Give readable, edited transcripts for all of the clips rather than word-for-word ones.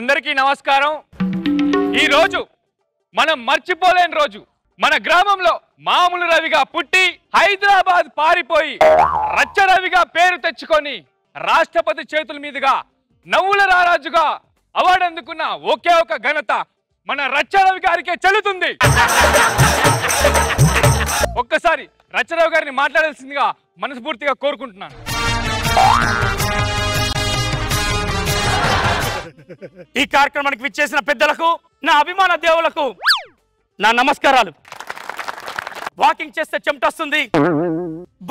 అందరికీ నమస్కారం. ఈ రోజు మనం మర్చిపోలేని రోజు. మన గ్రామంలో మామూలు రవిగా పుట్టి హైదరాబాద్ పారిపోయి రచ్చ రవిగా పేరు తెచ్చుకొని రాష్ట్రపతి చేతుల మీదుగా నవ్వుల రారాజుగా అవార్డు అందుకున్న ఒకే ఒక ఘనత మన రచ్చ రవి గారికే చెల్లుతుంది. ఒక్కసారి రచ్చరావు గారిని మాట్లాడాల్సిందిగా మనస్ఫూర్తిగా కోరుకుంటున్నాను. ఈ కార్యక్రమానికి విచ్చేసిన పెద్దలకు, నా అభిమాన దేవులకు నా నమస్కారాలు. వాకింగ్ చేస్తే చెమటొస్తుంది,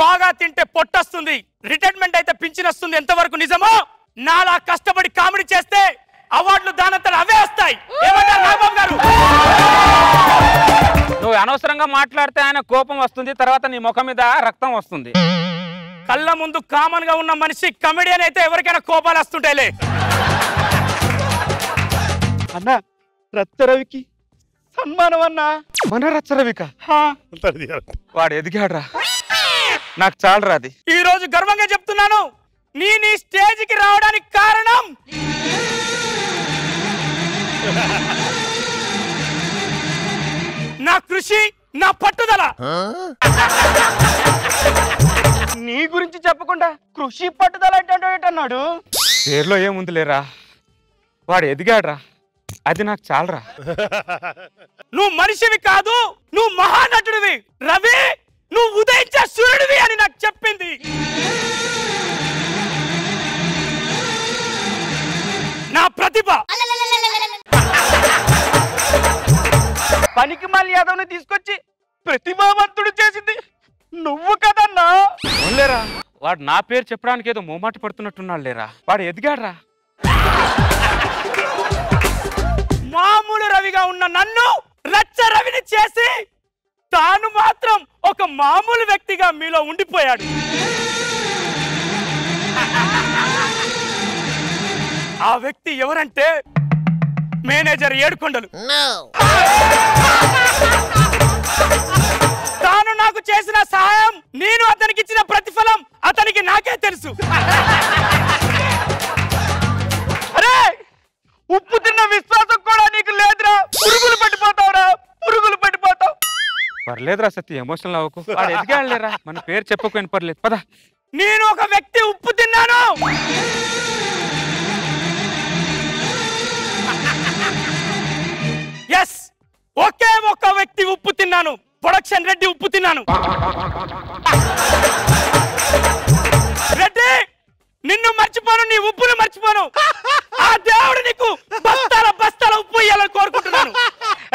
బాగా తింటే పొట్టొస్తుంది, రిటైర్మెంట్ అయితే పింఛన్ వస్తుంది. ఎంతవరకు నిజమో నాలా కష్టపడి కామెడీ చేస్తే అవార్డులు దానంతట అవే వస్తాయి. ఏమంటారు నాగబాబు గారు? నువ్వు అనవసరంగా మాట్లాడితే ఆయన కోపం వస్తుంది, తర్వాత నీ ముఖం మీద రక్తం వస్తుంది. కళ్ళ ముందు కామన్ గా ఉన్న మనిషి కమెడియన్ అయితే ఎవరికైనా కోపాలు వస్తుంటాయిలే. అన్నా రచ్చరవికి సన్మానం అన్నా. మన రచ్చరవిక వాడు ఎదిగాడ్రా, నాకు చాలరా అది. ఈ రోజు గర్వంగా చెప్తున్నాను, నీ స్టేజ్కి రావడానికి కారణం నా కృషి, నా పట్టుదల. నీ గురించి చెప్పకుండా కృషి పట్టుదల ఏంటన్నాడు. పేర్లో ఏముంది లేరా, వాడు ఎదిగాడ్రా, అది నాకు చాలరా. నువ్వు మనిషివి కాదు, నువ్వు మహానటుడివి రవి, నువ్వు ఉదయించే సూర్యుడివి అని నాకు చెప్పింది నా ప్రతిభ. పనికి మళ్ళీ యాదవ్ని తీసుకొచ్చి ప్రతిభావంతుడు చేసింది నువ్వు కదన్నా. లేరా, వాడు నా పేరు చెప్పడానికి ఏదో మోమాట పడుతున్నట్టున్నాడు లేరా, వాడు ఎదిగాడ్రా. మామూలు రవిగా ఉన్న నన్ను రచ్చ రవిని చేసి తాను మాత్రం ఒక మామూలు వ్యక్తిగా మీలో ఉండిపోయాడు. ఆ వ్యక్తి ఎవరంటే మేనేజర్ ఏడుకొండలు. తాను నాకు చేసిన సహాయం, నేను అతనికి ఇచ్చిన ప్రతిఫలం అతనికి నాకే తెలుసు. అరే ఉప్పు తిన్న విశ్వాసం కూడా నీకు లేదురా. పురుగులు పట్టిపోతావురా, పురుగులు పట్టిపోతావు. పర్లేదురా సత్తి, ఎమోషనల్ అవ్వకు. వాడు ఎదిగాడు లేరా, మన పేరు చెప్పకపోయిన పర్లేదు, పద. నేను ఒక వ్యక్తి ఉప్పు తిన్నాను. ఎస్, ఒకే ఒక వ్యక్తి ఉప్పు తిన్నాను. ప్రొడక్షన్ రెడ్డి ఉప్పు తిన్నాను. రెడ్డి, నిన్ను మర్చిపోను, నీ ఉప్పును మర్చిపోను. ఆ దేవుడు నీకు బస్తాల బస్తాల ఉప్పు ఇయ్యాలని కోరుకుంటున్నాను.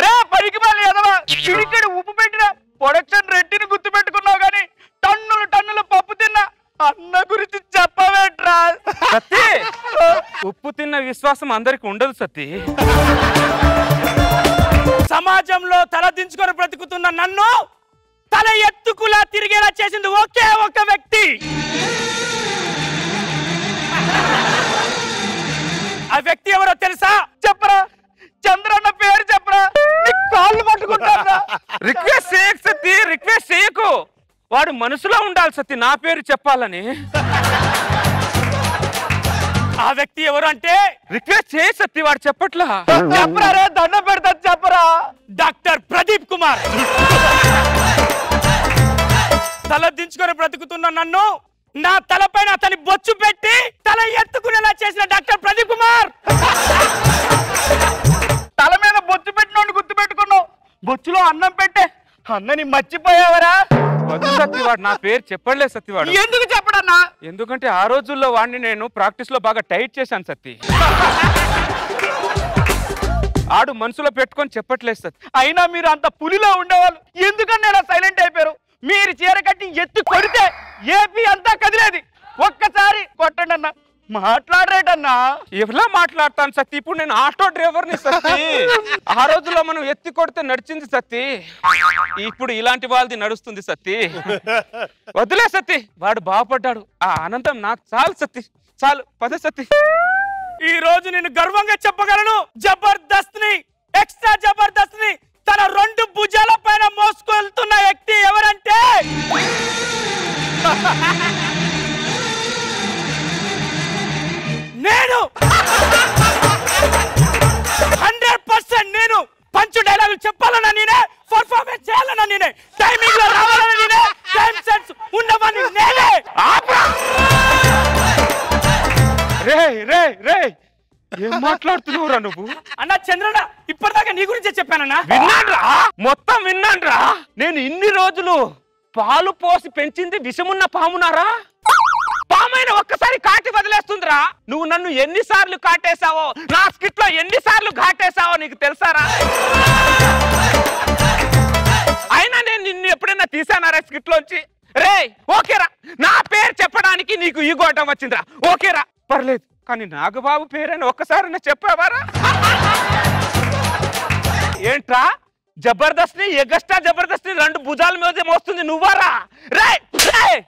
రే పనికి మళ్ళీ యాదవ, చిడికెడు ఉప్పు పెట్టిన ప్రొడక్షన్ రెడ్డిని గుర్తు పెట్టుకున్నావు గాని టన్నులు టన్నుల పప్పు తిన్నా అన్న గురించి చెప్పవేట్రా. సత్తి, ఉప్పు తిన్న విశ్వాసం అందరికి ఉండదు సత్తి. సమాజంలో తల దించుకొని బ్రతుకుతున్న నన్ను తల ఎత్తుకులా తిరిగేలా చేసింది ఒకే ఒక వ్యక్తి. ఆ వ్యక్తి ఎవరో తెలుసా? చెప్పరా, చంద్రన్న పేరు చెప్పరా, నీ కాళ్ళు పట్టుకుంటారా. రిక్వెస్ట్ చేయకు సత్తి, రిక్వెస్ట్ చేయకు. వాడు మనసులో ఉండాలి సత్తి, నా పేరు చెప్పాలని. ఆ వ్యక్తి ఎవరు అంటే రిక్వెస్ట్ చేయ సత్తి, వాడు చెప్పట్లా. చెప్పరా రే, దండం పెడతా చెప్పరా. డాక్టర్ ప్రదీప్ కుమార్. తల దించుకొని బ్రతుకుతున్న నన్ను నా తలపైన అతని బొచ్చు పెట్టి తల ఎత్తుకునేలా చేసిన డాక్టర్ ప్రదీప్ కుమార్. తల మీద బొచ్చు పెట్టినోడు గుర్తు పెట్టుకున్నావు, బొచ్చులో అన్నం పెట్టే అన్నని మర్చిపోయావరా. వద్దు సత్తి, వాడు నా పేరు చెప్పలే సత్తి. వాడు ఎందుకు చెప్పడన్నా? ఎందుకంటే ఆ రోజుల్లో వాడిని నేను ప్రాక్టీస్ లో బాగా టైట్ చేశాను సత్తి. ఆడు మనసులో పెట్టుకొని చెప్పట్లేదు సత్తి. అయినా మీరు అంత పులిలో ఉండేవాళ్ళు ఎందుకన్నా ఇలా సైలెంట్ అయిపోయారు? మీరు చీర కట్టి ఎత్తు కొడితే ఏపీ అంతా కదిలేది. ఒక్కసారి కొట్టండి అన్న, మాట్లాడరేటన్నా. ఎలా మాట్లాడతాను సత్తి? ఇప్పుడు నేను ఆటో డ్రైవర్ని సత్తి. ఆ రోజుల్లో మనం ఎత్తి కొడితే నడిచింది సత్తి, ఇప్పుడు ఇలాంటి వాళ్ళది నడుస్తుంది సత్తి. వదిలే సత్తి, వాడు బాగుపడ్డాడు, ఆ ఆనందం నాకు చాలు సత్తి, చాలు. పద సత్తి. ఈ రోజు నేను గర్వంగా చెప్పగలను, జబర్దస్త్ ని, ఎక్స్ట్రా జబర్దస్త్ ని తన రెండు భుజాల పైన మోసుకెళ్తున్న వ్యక్తి ఎవరంటే నేను. రే ఏం మాట్లాడుతున్నావురా నువ్వు? అన్న చంద్రన్న ఇప్పటిదాకా నీ గురించే చెప్పానన్నా. విన్నాన్రా, మొత్తం విన్నాన్రా. నేను ఇన్ని రోజులు పాలు పోసి పెంచింది విషమున్న పామునారా? పామైన ఒక్కసారి కాటి వదిలేస్తుందిరా. నువ్వు నన్ను ఎన్నిసార్లు కాటేశావో, నా స్కిట్ లో ఎన్నిసార్లు ఘాటేశావో నీకు తెలుసారా? అయినా నేను నిన్ను ఎప్పుడైనా తీసానారా స్కిట్ లోంచి? రే ఓకేరా, నా పేరు చెప్పడానికి నీకు ఈ గోటం వచ్చిందిరా. ఓకేరా పర్లేదు, కానీ నాగబాబు పేరని ఒక్కసారి చెప్పావారా? ఏంట్రా జబర్దస్త్ ని ఎగస్ట్రా జబర్దస్త్ ని రెండు భుజాల మీద మోస్తుంది నువ్వారా? రే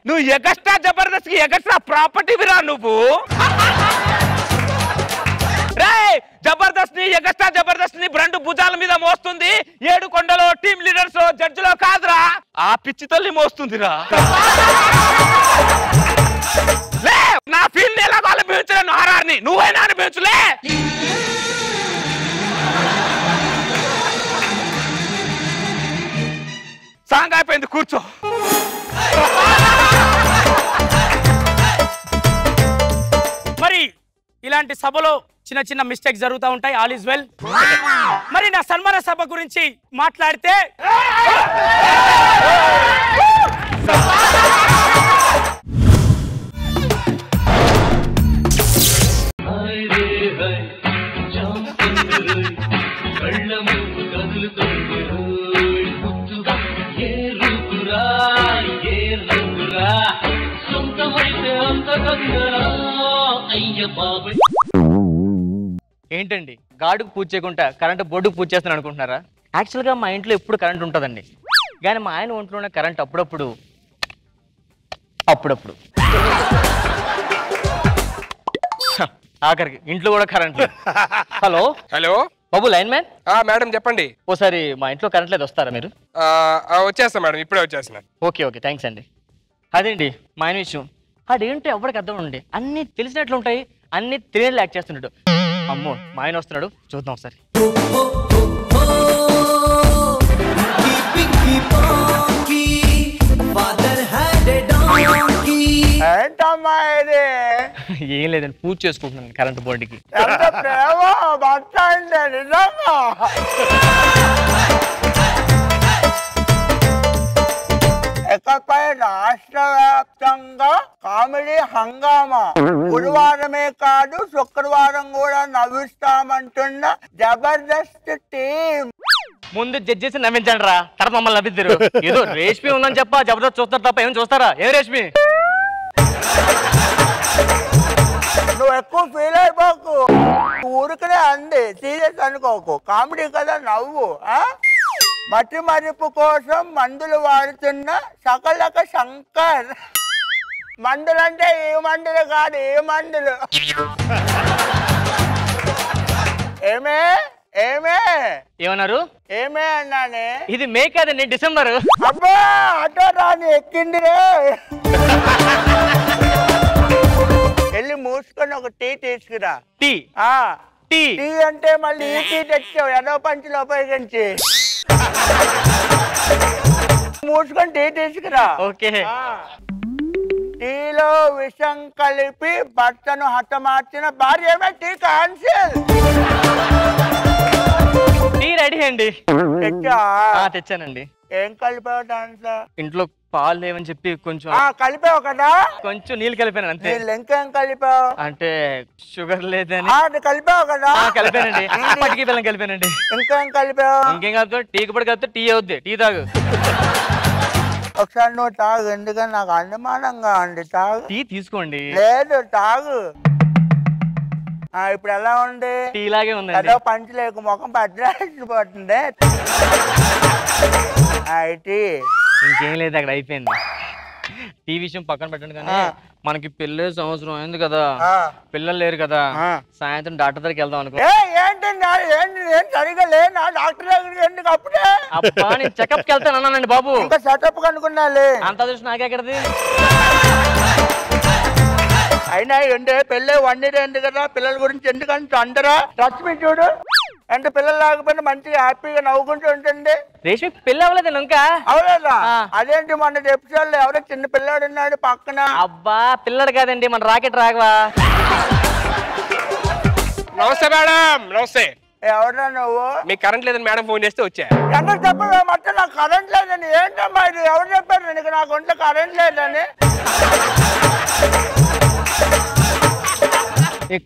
నువ్వు ఎగస్ట్రా జబర్దస్త్ కి ఎగస్ట్రా ప్రాపర్టీవిరా నువ్వు. రే జబర్దస్త్ ని ఎగస్ట్రా జబర్దస్త్ ని రెండు భుజాల మీద మోస్తుంది 7 కొండలో టీమ్ లీడర్స్ జడ్జిలో కాదురా, ఆ పిచ్చి తల్లి మోస్తుందిరా. లే నా ఫీల్డ్ ఎలాగో అనుభవించలేను, ఆర్ఆర్ని నువ్వైనా అనుభవించులే. సాంగ్ అయిపోయింది, కూర్చో. మరి ఇలాంటి సభలో చిన్న చిన్న మిస్టేక్స్ జరుగుతూ ఉంటాయి. All is well. మరి నా సన్మాన సభ గురించి మాట్లాడితే ఏంటండి గాడుకు పూజ చేయకుండా కరెంట్ బోర్డుకు పూజ చేస్తాను అనుకుంటున్నారా? యాక్చువల్గా మా ఇంట్లో ఎప్పుడు కరెంట్ ఉంటుందండి, కానీ మా ఆయన ఒంట్లోనే కరెంట్ అప్పుడప్పుడు ఆఖరికి ఇంట్లో కూడా కరెంట్ లేదు. హలో హలో బాబు లైన్ మ్యాన్. మేడం చెప్పండి. ఓసారి మా ఇంట్లో కరెంట్ లేదు, వస్తారా మీరు? వచ్చేస్తా మేడం, ఇప్పుడే వచ్చేస్తున్నా. ఓకే ఓకే థ్యాంక్స్ అండి. అదేంటి మా ఆయన విషయం, అదేంటి ఎవరికి అర్థం ఉండి అన్ని తెలిసినట్లు ఉంటాయి, అన్ని తెలియని యాక్ట్ చేస్తున్నాడు. అమ్మో మా ఆయన వస్తున్నాడు, చూద్దాం ఒకసారి. ఏం లేదండి, పూజ చేసుకుంటున్నాను కరెంట్ బోర్డుకి. ఇకపై రాష్ట్ర వ్యాప్తంగా కామెడీ హంగామా. గురువారమే కాదు శుక్రవారం కూడా నవ్విస్తామంటున్న జబర్దస్త్ టీం. ముందు జడ్జెస్ నవ్వించండి రా, తర్వాత మమ్మల్ని నవ్విద్దరు. ఏదో రేష్మి ఉందని చెప్ప జబర్దస్త్ చూస్తారు తప్ప ఏం చూస్తారా? ఏం రేష్మి? నువ్వు ఎక్కువ ఫీల్ అయిపోకు, ఊరికనే అంది, సీరియస్ అనుకోకు, కామెడీ కదా నవ్వు. మట్టి మరుపు కోసం మందులు వాడుతున్న సకలక శంకర్. మందులు అంటే ఏ మందులు కాదు, ఏ మందులు. ఏమే ఏమే ఏమన్నారు? ఏమే అన్నానే. ఇది మే కాదండి, డిసెంబర్. అబ్బా ఆటో రాని ఎక్కింది రే. వెళ్ళి మూసుకొని ఒక టీ తీసుకురా. టీ టీ టీ అంటే మళ్ళీ ఈ టీ తెచ్చావు ఎదో పంచులు ఉపయోగించి. మూసుకొని టీ తీసుకురా. ఓకే. టీలో విషం కలిపి భర్తను హతమార్చిన భార్య. Tea cancel. టీ రెడీ అండి. తెచ్చా? తెచ్చానండి. ఏం కలిపావు దాంట్లో? ఇంట్లో పాలు లేవని చెప్పి కొంచెం కలిపావు కదా, కొంచెం నీళ్ళు కలిపాను అంతే. ఇంకేం కలిపావు? అంటే షుగర్ లేదని. కలిపావు కదా? కలిపానండి, పటికి బెల్లం కలిపానండి. ఇంకేం కలిపావు? ఇంకేం కలుపుతావు? టీకి పడి కలిపితే టీ అవుద్ది, టీ తాగు. ఒకసారి నువ్వు తాగు, ఎందుకని నాకు అనుమానంగా ఉంది. తాగు. టీ తీసుకోండి. లేదు తాగు. ఇప్పుడు ఎలా ఉంది? టీ లాగే ఉంది. ఏదో పంచి లేకు, ముఖం పడ్డపోతుంది. ఇంకేం లేదు, అక్కడ అయిపోయింది. టీ విషయం పక్కన పెట్టండి, కానీ మనకి పెళ్ళే సంవత్సరం అయింది కదా, పిల్లలు లేరు కదా, సాయంత్రం డాక్టర్ దగ్గరికి వెళ్దాం అనుకో. ఏంటి సరిగా లేనా? డాక్టర్ దగ్గరికి ఎందుకు అప్పుడే? అబ్బా నేను చెకప్ కి వెళ్తాను అన్నానండి బాబు. ఇంకా సెటప్ కనుకున్నాలే. అంత దృష్టి నాకెక్కడది? అయినా ఏంటే పెళ్ళే 1 year అయింది కదా, పిల్లల గురించి ఎందుకంటే అందరా లక్ష్మి చూడు, అంటే పిల్లలు లేకపోయినా మంచిగా హ్యాపీగా నవ్వుకుంటూ ఉంటుంది. రేష్మి పెళ్ళి అవ్వలేదు ఇంకా? అవలేదా? అదేంటి మొన్న ఎపిసోడ్ లో ఎవరో చిన్న పిల్లాడు ఉన్నాడు పక్కన. అబ్బా పిల్లడు కాదండి, మన రాకెట్ రాఘవా. నమస్తే మేడం. నమస్తే. ఎవరా నువ్వు? మీకు కరెంట్ లేదని మేడం ఫోన్ చేస్తే వచ్చా. ఎందుకు చెప్పవే మొత్తం నాకు కరెంట్ లేదని? ఏంటమ్మా ఇది? ఎవరు చెప్పారు నీకు నాకు ఒంట్లో కరెంట్ లేదని?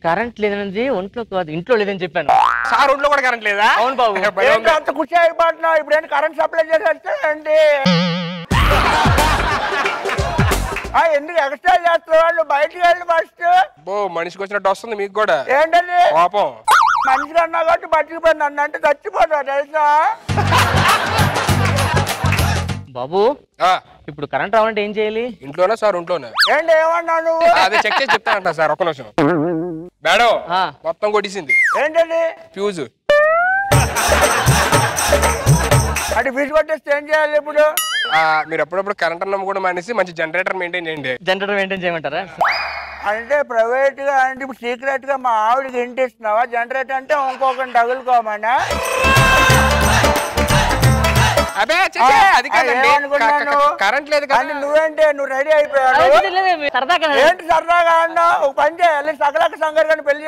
కరెంట్ లేదనేది ఒంట్లో కాదు, ఇంట్లో లేదని చెప్పాను. సార్ ఒంట్లో కూడా కరెంట్ లేదా? అవును బాబు. ఏంటి అంత ఖుషి అయిపోతున్నావు? ఇప్పుడు ఏంటి కరెంట్ సప్లై చేసేస్తే ఏంటి? ఎందుకు ఎక్స్ట్రా చేస్తున్నావు? నువ్వు బయటికి వెళ్ళి ఫస్ట్. మనిషికి వచ్చినట్టు వస్తుంది మీకు కూడా. ఏంటది? పాపం. మనిషికి అన్నా కాబట్టి బతికిపోయి నన్ను అంటే చచ్చిపోతావు తెలుసా? బాబు ఇప్పుడు కరెంట్ రావాలంటే ఏం చేయాలి? ఇంట్లోనా సార్? ఒంట్లోనా? ఏంటి ఏమన్నా నువ్వు? అదే చెక్ చేసి చెప్తానంట సార్. ఒక్క నిమిషం మేడం. మొత్తం కొట్టేసింది. ఏంటది? ఫ్యూజ్. అది ఫీజు కొట్టేస్తే ఏం చేయాలి ఇప్పుడు? మీరు ఎప్పుడప్పుడు కరెంట్ అన్నం కూడా మానేసి మంచి జనరేటర్ మెయింటైన్ చేయండి. జనరేటర్ మెయింటైన్ చేయమంటారా? అంటే ప్రైవేట్ గా అంటే ఇప్పుడు సీక్రెట్ గా మా ఆవిడకి ఇంటి ఇస్తున్నావా? జనరేటర్ అంటే ఇంకొకటి తగులుకోమనా? అదే అది కరెంట్ లేదు కదా. నువ్వేంటే నువ్వు రెడీ అయిపోయావు? ఏంటి సరదాగా అన్నా? ఒక పని చేయాలి, సకలక సంగర్గాన్ని పెళ్లి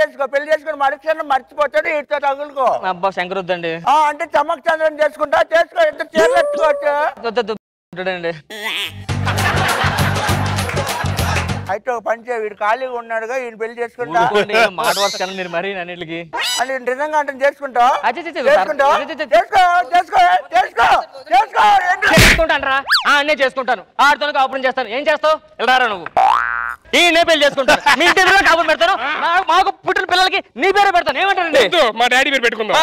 చేసుకుని మరుక్షణం మర్చిపోతాడు, ఇట్లా తగులుకో. అబ్బా శంకరుద్దండి. అంటే చమక్ చంద్రం చేసుకో ఇద్దరు చీరలు ఎత్తుకోవచ్చు. అయితే ఒక పని చేయ, వీడు ఖాళీగా ఉన్నాడుగా, ఈయన పెళ్లి చేసుకుంటా. మాట వరుస మీరు మరీ అన్నిటికి అని నిజంగా అంటే చేసుకుంటావు? చేసుకుంటాను. అన్నీ చేసుకుంటాను. ఆడితో కాపురం చేస్తాను. ఏం చేస్తావు? వెళ్ళారా నువ్వు? ఈయనే పెళ్లి చేసుకుంటాను. మీ ఇంటి కాపురం పెడతాను. మాకు పుట్టిన పిల్లలకి నీ పేరే పెడతాను. ఏమంటారు? మా డాడీ పేరు పెట్టుకుందాం.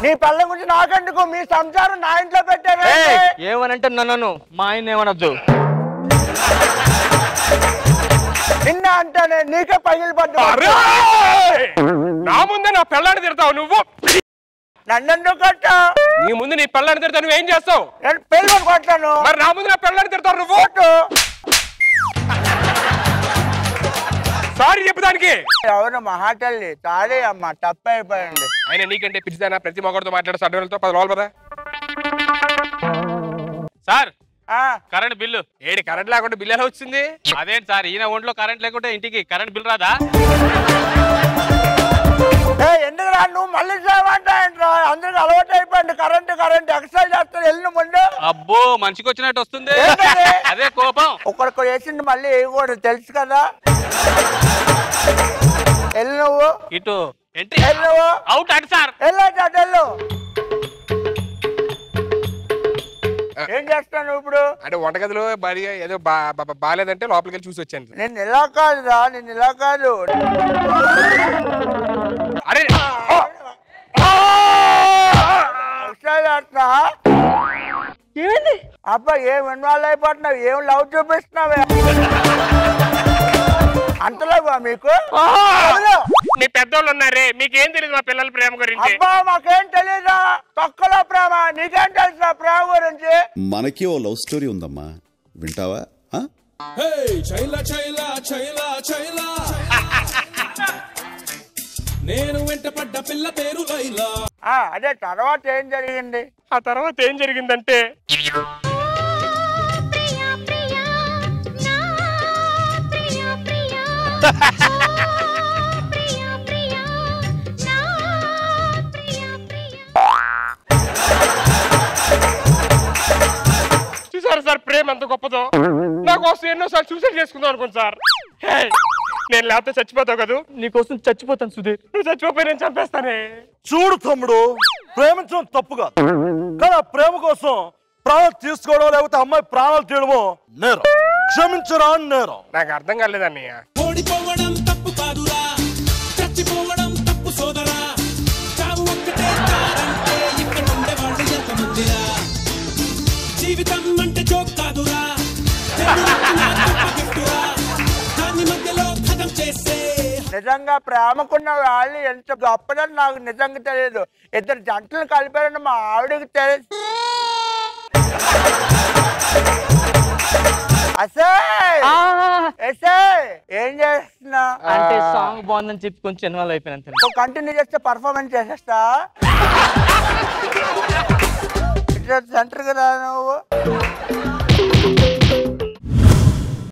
నీ పిల్లల గురించి నాకెందుకు? మీ సంసారం నా ఇంట్లో పెట్టారు. ఏమనంటే నన్ను మా ఆయన ఏమనొద్దు. నిన్న అంటేనే నీకే పగిలి పడ్డా. నా ముందే నా పిల్లాన్ని తిడతావు నువ్వు. నన్నెందుకు కొట్టా? నీ ముందు నీ పిల్లాన్ని తిడతావు, నువ్వేం చేస్తావు? నేను పెళ్ళి కొట్టాను. మరి నా ముందు నా పిల్లాన్ని తిడతావు నువ్వు. సారీ చెప్పడానికి. ఎవరు మహాటల్లి? సారీ అమ్మా, తప్ప అయిపోయింది. ఆయన నీకంటే పిచ్చిదానా? ప్రతి మొగడితో మాట్లాడే సడ్డలతో 10 రోజులు పదా. Sir current bill. AD current లేకుండా బిల్లు ఎలా వచ్చింది? అదేంటి సార్, ఈయన ఒంట్లో కరెంట్ లేకుంటే ఇంటికి కరెంట్ బిల్ రాదా? ఎందుకు రా నువ్వు మళ్ళీ చేయమంటా? అందరికి అలవాటు అయిపోయింది కరెంట్ ఎక్సర్సైజ్ చేస్తారు. వెళ్ళిన ముందు అబ్బో మనిషికి వచ్చినట్టు వస్తుంది. అదే కోపం. ఒక్కడికి వేసింది మళ్ళీ వేయకూడదు, తెలుసు కదా. వెళ్ళి నువ్వు ఇటు ఎంట్రీ. నువ్వు అవుట్ అండి సార్. వెళ్ళు. ఏం చేస్తాను ఇప్పుడు? అంటే వంటగదిలో భార్య ఏదో బాగాలేదంటే లోపలికి వెళ్ళి చూసి వచ్చాను. నేను ఇలా కాదురా, నేను ఇలా కాదు. అరే ఏమైంది అబ్బా? ఏం ఇన్వాల్వ్ అయిపోతున్నావు? ఏం లవ్ చూపిస్తున్నావే? అంతలో మీకు మీ పెద్దోళ్ళు ఉన్నారే, మీకేం తెలియదు మా పిల్లల ప్రేమ గురించి? అబ్బా మాకేం తెలీదా? తొక్కలో ప్రేమ. నీకేం తెలుసా ప్రేమ గురించి? మనకి ఓ లవ్ స్టోరీ ఉందమ్మా, వింటావా? నేను వెంట పడ్డ పిల్ల పేరు లైలా. అదే తర్వాత ఏం జరిగింది? ఆ తర్వాత ఏం జరిగిందంటే చూసారు సార్ ప్రేమ ఎంత గొప్పదో. నాకోసం ఎన్నోసార్లు సూసైడ్ చేసుకుందాం అనుకోండి సార్. నేను లేకపోతే చచ్చిపోతావు కదా. నీకోసం చచ్చిపోతాను సుధీర్. నువ్వు చచ్చిపోయి నేను చంపేస్తానే. చూడు తమ్ముడు, ప్రేమించడం తప్పు కాదు, కానీ ఆ ప్రేమ కోసం ప్రాణాలు తీసుకోవడం లేకపోతే అమ్మాయి ప్రాణాలు తీయడమో నేరం. క్షమించరా నేరం. నాకు అర్థం కాలేదన్నయ్య. ఓడిపోవడం తప్పు కాదురా, చచ్చిపోవడం తప్పు సోదరా. చావు ఒక్కటే కాదంటే ఇక్కడ ఉండేవాళ్ళు ఎంతమందిరా. జీవితం అంటే జోక్ కాదురా, దాని మధ్యలో ఖతం చేసే. నిజంగా ప్రేమకున్న వాళ్ళు ఎంత గొప్పదని నాకు నిజంగా తెలియదు. ఇద్దరు జంటలు కలిపారని మా ఆవిడకి తెలుసు. ఏం చేస్తున్నా అంటే సాంగ్ బాగుందని చెప్పి కొంచెం ఇన్వాల్వ్ అయిపోయినా. కంటిన్యూ చేస్తే పర్ఫార్మెన్స్ చేసేస్తా. సెంటర్ కదా నువ్వు.